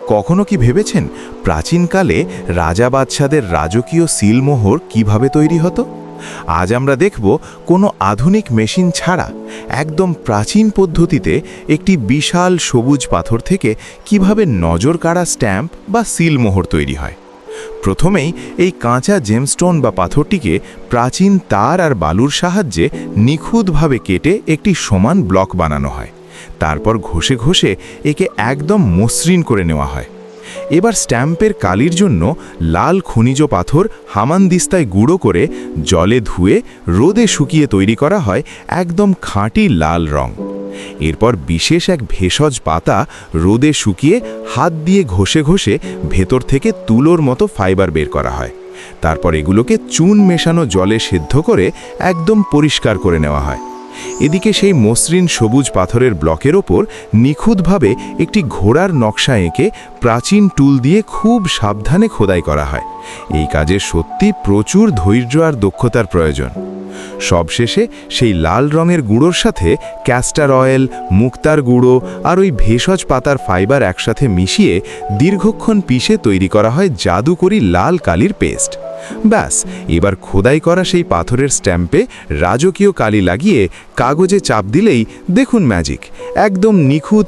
কখনো কি ভেবেছেন প্রাচীনকালে রাজা বাদশাদের রাজকীয় সিলমোহর কিভাবে তৈরি হতো? আজ আমরা দেখব কোনো আধুনিক মেশিন ছাড়া একদম প্রাচীন পদ্ধতিতে একটি বিশাল সবুজ পাথর থেকে কিভাবে নজর কাড়া স্ট্যাম্প বা সিলমোহর তৈরি হয়। প্রথমেই এই কাঁচা জেমস্টোন বা পাথরটিকে প্রাচীন তার আর বালুর সাহায্যে নিখুঁতভাবে কেটে একটি সমান ব্লক বানানো হয়। তারপর ঘষে ঘষে একে একদম মসৃণ করে নেওয়া হয়। এবার স্ট্যাম্পের কালির জন্য লাল খনিজ পাথর হামানদিস্তায় গুঁড়ো করে জলে ধুয়ে রোদে শুকিয়ে তৈরি করা হয় একদম খাঁটি লাল রং। এরপর বিশেষ এক ভেষজ পাতা রোদে শুকিয়ে হাত দিয়ে ঘষে ঘষে ভেতর থেকে তুলোর মতো ফাইবার বের করা হয়। তারপর এগুলোকে চুন মেশানো জলে সিদ্ধ করে একদম পরিষ্কার করে নেওয়া হয়। এদিকে সেই মসৃণ সবুজ পাথরের ব্লকের ওপর নিখুঁতভাবে একটি ঘোড়ার নকশা এঁকে প্রাচীন টুল দিয়ে খুব সাবধানে খোদাই করা হয়। এই কাজে সত্যি প্রচুর ধৈর্য আর দক্ষতার প্রয়োজন। সবশেষে সেই লাল রঙের গুঁড়োর সাথে ক্যাস্টার অয়েল, মুক্তার গুঁড়ো আর ওই ভেষজ পাতার ফাইবার একসাথে মিশিয়ে দীর্ঘক্ষণ পিষে তৈরি করা হয় জাদুকরি লাল কালির পেস্ট। ব্যাস, এবার খোদাই করা সেই পাথরের স্ট্যাম্পে রাজকীয় কালি লাগিয়ে কাগজে চাপ দিলেই দেখুন ম্যাজিক, একদম নিখুঁত